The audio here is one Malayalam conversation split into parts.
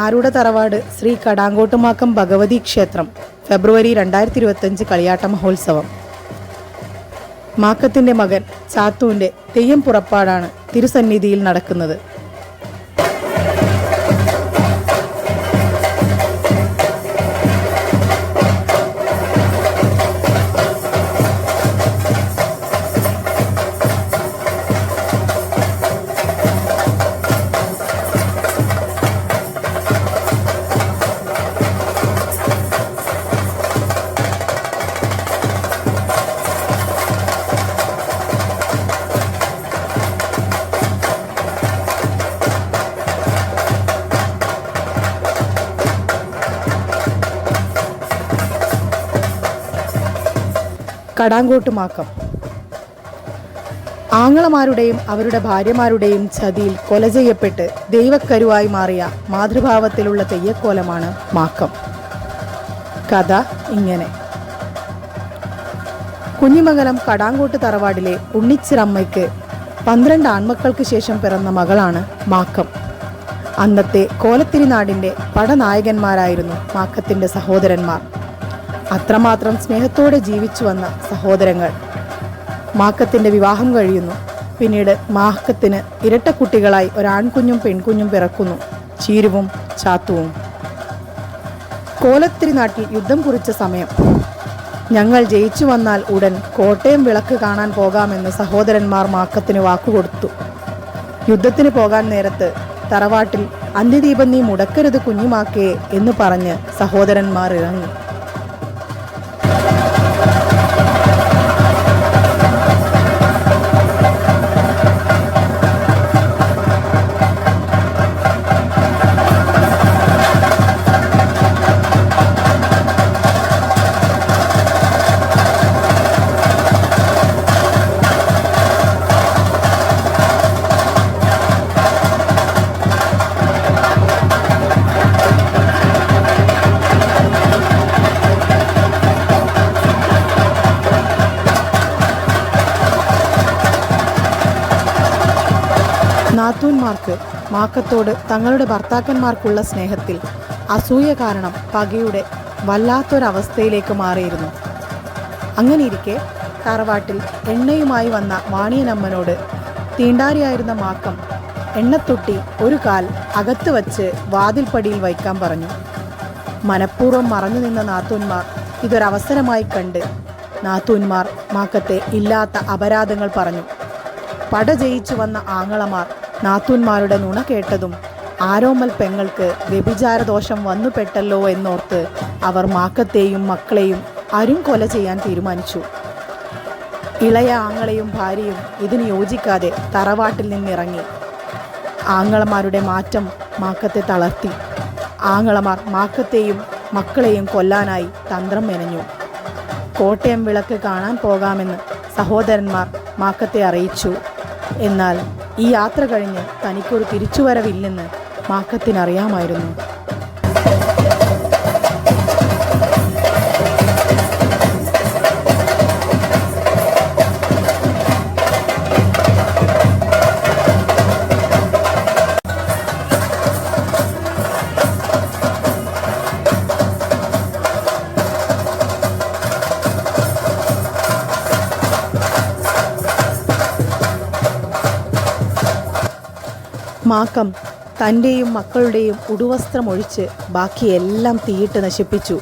ആരുടെ തറവാട് ശ്രീ കടാങ്കോട്ടുമാക്കം ഭഗവതി ക്ഷേത്രം ഫെബ്രുവരി 2025 കളിയാട്ട മഹോത്സവം. മാക്കത്തിൻ്റെ മകൻ ചാത്തുവിൻ്റെ തെയ്യം പുറപ്പാടാണ് തിരുസന്നിധിയിൽ നടക്കുന്നത്. കടാങ്കോട്ടുമാക്കം ആങ്ങളമാരുടെയും അവരുടെ ഭാര്യമാരുടെയും ചതിയിൽ കൊല ചെയ്യപ്പെട്ട് ദൈവക്കരുവായി മാറിയ മാതൃഭാവത്തിലുള്ള തെയ്യക്കോലമാണ് മാക്കം. കഥ ഇങ്ങനെ. കുഞ്ഞിമംഗലം കടാങ്കോട്ട് തറവാടിലെ ഉണ്ണിച്ചിറമ്മയ്ക്ക് 12 ആൺമക്കൾക്ക് ശേഷം പിറന്ന മകളാണ് മാക്കം. അന്നത്തെ കോലത്തിരിനാടിൻ്റെ പടനായകന്മാരായിരുന്നു മാക്കത്തിൻ്റെ സഹോദരന്മാർ. അത്രമാത്രം സ്നേഹത്തോടെ ജീവിച്ചു വന്ന സഹോദരങ്ങൾ. മാക്കത്തിൻ്റെ വിവാഹം കഴിയുന്നു. പിന്നീട് മാക്കത്തിന് ഇരട്ടക്കുട്ടികളായി ഒരാൺകുഞ്ഞും പെൺകുഞ്ഞും പിറക്കുന്നു, ചീരുവും ചാത്തുവും. കോലത്തിരി നാട്ടിൽ യുദ്ധം കുറിച്ച സമയം. ഞങ്ങൾ ജയിച്ചു വന്നാൽ ഉടൻ കോട്ടയം വിളക്ക് കാണാൻ പോകാമെന്ന് സഹോദരന്മാർ മാക്കത്തിന് വാക്കുകൊടുത്തു. യുദ്ധത്തിന് പോകാൻ നേരത്ത് തറവാട്ടിൽ അന്ത്യദീപം നീ മുടക്കരുത് കുഞ്ഞുമാക്കയെ എന്ന് പറഞ്ഞ് സഹോദരന്മാർ ഇറങ്ങി. നാത്തൂന്മാർക്ക് മാക്കത്തോട് തങ്ങളുടെ ഭർത്താക്കന്മാർക്കുള്ള സ്നേഹത്തിൽ അസൂയ കാരണം പകയുടെ വല്ലാത്തൊരവസ്ഥയിലേക്ക് മാറിയിരുന്നു. അങ്ങനെയിരിക്കെ തറവാട്ടിൽ എണ്ണയുമായി വന്ന വാണിയനമ്മനോട് തീണ്ടാരിയായിരുന്ന മാക്കം എണ്ണത്തൊട്ടി ഒരു കാൽ അകത്ത് വച്ച് വാതിൽപ്പടിയിൽ വയ്ക്കാൻ പറഞ്ഞു. മനഃപൂർവ്വം മറഞ്ഞു നിന്ന നാത്തൂന്മാർ ഇതൊരവസരമായി കണ്ട് നാത്തൂന്മാർ മാക്കത്തെ ഇല്ലാത്ത അപരാധങ്ങൾ പറഞ്ഞു. പട ജയിച്ചു വന്ന ആങ്ങളമാർ നാത്തൂന്മാരുടെ നുണ കേട്ടതും ആരോമൽ പെങ്ങൾക്ക് വ്യഭിചാരദോഷം വന്നുപെട്ടല്ലോ എന്നോർത്ത് അവർ മാക്കത്തെയും മക്കളെയും കൊല ചെയ്യാൻ തീരുമാനിച്ചു. ഇളയ ആങ്ങളെയും ഭാര്യയും ഇതിന് യോജിക്കാതെ തറവാട്ടിൽ നിന്നിറങ്ങി. ആങ്ങളമാരുടെ മാറ്റം മാക്കത്തെ തളർത്തി. ആങ്ങളമാർ മാക്കത്തെയും മക്കളെയും കൊല്ലാനായി തന്ത്രം മെനഞ്ഞു. കോട്ടയം വിളക്ക് കാണാൻ പോകാമെന്ന് സഹോദരന്മാർ മാക്കത്തെ അറിയിച്ചു. എന്നാൽ ഈ യാത്ര കഴിഞ്ഞ് തനിക്കൊരു തിരിച്ചുവരവില്ലെന്ന് മാക്കത്തിനറിയാമായിരുന്നു. മാക്കം തൻ്റെയും മക്കളുടെയും ഉടുവസ്ത്രമൊഴിച്ച് ബാക്കിയെല്ലാം തീയിട്ട് നശിപ്പിച്ചു.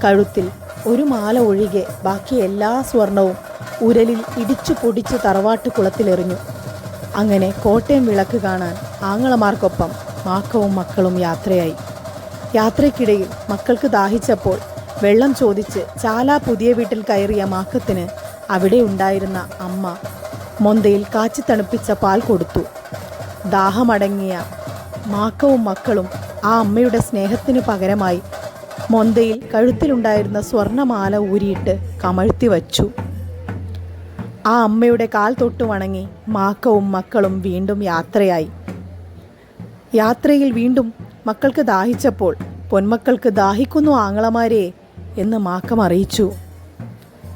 കഴുത്തിൽ ഒരു മാല ഒഴികെ ബാക്കി എല്ലാ സ്വർണവും ഉരലിൽ ഇടിച്ചു പൊടിച്ച് തറവാട്ട് കുളത്തിലെറിഞ്ഞു. അങ്ങനെ കോട്ടയം വിളക്ക് കാണാൻ ആങ്ങളമാർക്കൊപ്പം മാക്കവും മക്കളും യാത്രയായി. യാത്രയ്ക്കിടയിൽ മക്കൾക്ക് ദാഹിച്ചപ്പോൾ വെള്ളം ചോദിച്ച് ചാല പുതിയ വീട്ടിൽ കയറിയ മാക്കത്തിന് അവിടെ ഉണ്ടായിരുന്ന അമ്മ മൊന്തയിൽ കാച്ചി തണുപ്പിച്ച പാൽ കൊടുത്തു. ദാഹമടങ്ങിയ മാക്കവും മക്കളും ആ അമ്മയുടെ സ്നേഹത്തിന് പകരമായി മൊന്തയിൽ കഴുത്തിലുണ്ടായിരുന്ന സ്വർണമാല ഊരിയിട്ട് കമഴ്ത്തി വച്ചു. ആ അമ്മയുടെ കാൽ തൊട്ടു വണങ്ങി മാക്കവും മക്കളും വീണ്ടും യാത്രയായി. യാത്രയിൽ വീണ്ടും മക്കൾക്ക് ദാഹിച്ചപ്പോൾ പൊന്മക്കൾക്ക് ദാഹിക്കുന്നു ആങ്ങളമാരെ എന്ന് മാക്കം അറിയിച്ചു.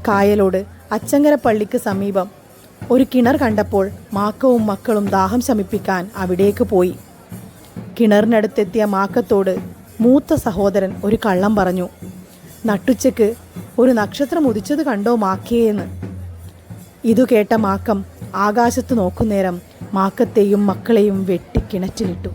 കായലോട് അച്ചങ്കര പള്ളിക്ക് സമീപം ഒരു കിണർ കണ്ടപ്പോൾ മാക്കവും മക്കളും ദാഹം ശമിപ്പിക്കാൻ അവിടേക്ക് പോയി. കിണറിനടുത്തെത്തിയ മാക്കത്തോട് മൂത്ത സഹോദരൻ ഒരു കള്ളം പറഞ്ഞു. നട്ടുച്ചയ്ക്ക് ഒരു നക്ഷത്രം ഉദിച്ചത് കണ്ടോ മാക്കയെന്ന്. ഇതു കേട്ട മാക്കം ആകാശത്ത് നോക്കുന്നേരം മാക്കത്തെയും മക്കളെയും വെട്ടി കിണറ്റിലിട്ടു.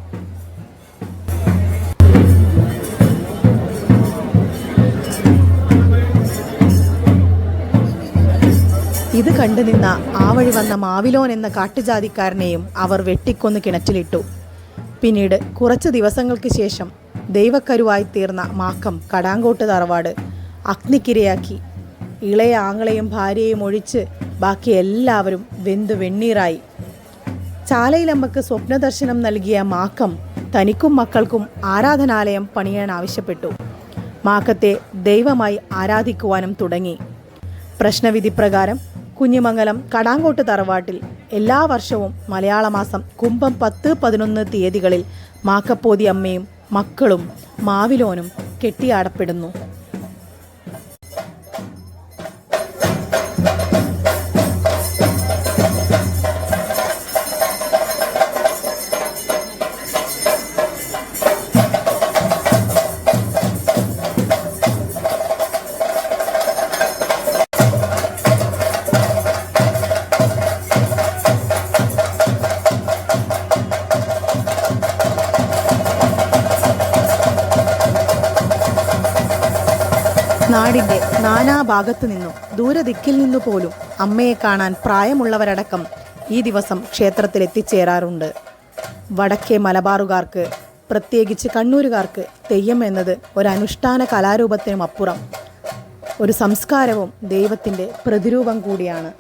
ഇത് കണ്ടു നിന്ന ആ വഴി വന്ന മാവിലോൻ എന്ന കാട്ടുജാതിക്കാരനെയും അവർ വെട്ടിക്കൊന്ന് കിണറ്റിലിട്ടു. പിന്നീട് കുറച്ച് ദിവസങ്ങൾക്ക് ശേഷം ദൈവക്കരുവായി തീർന്ന മാക്കം കടാങ്കോട്ട് തറവാട് അഗ്നിക്കിരയാക്കി. ഇളയ ആങ്ങളെയും ഭാര്യയും ഒഴിച്ച് ബാക്കി എല്ലാവരും വെന്തു വെണ്ണീറായി. ചാലയിലമ്മക്ക് സ്വപ്നദർശനം നൽകിയ മാക്കം തനിക്കും മക്കൾക്കും ആരാധനാലയം പണിയാൻ ആവശ്യപ്പെട്ടു. മാക്കത്തെ ദൈവമായി ആരാധിക്കുവാനും തുടങ്ങി. പ്രശ്നവിധി പ്രകാരം കുഞ്ഞിമംഗലം കടാങ്കോട്ട് തറവാട്ടിൽ എല്ലാ വർഷവും മലയാള മാസം കുംഭം 10-11 തീയതികളിൽ മാക്കപ്പോതി അമ്മയും മക്കളും മാവിലോനും കെട്ടിയാടപ്പെടുന്നു. നാടിൻ്റെ നാനാഭാഗത്തു നിന്നും ദൂരദിക്കിൽ നിന്നു പോലും അമ്മയെ കാണാൻ പ്രായമുള്ളവരടക്കം ഈ ദിവസം ക്ഷേത്രത്തിൽ എത്തിച്ചേരാറുണ്ട്. വടക്കേ മലബാറുകാർക്ക്, പ്രത്യേകിച്ച് കണ്ണൂരുകാർക്ക് തെയ്യം എന്നത് ഒരു അനുഷ്ഠാന കലാരൂപത്തിനുമപ്പുറം ഒരു സംസ്കാരവും ദൈവത്തിൻ്റെ പ്രതിരൂപം കൂടിയാണ്.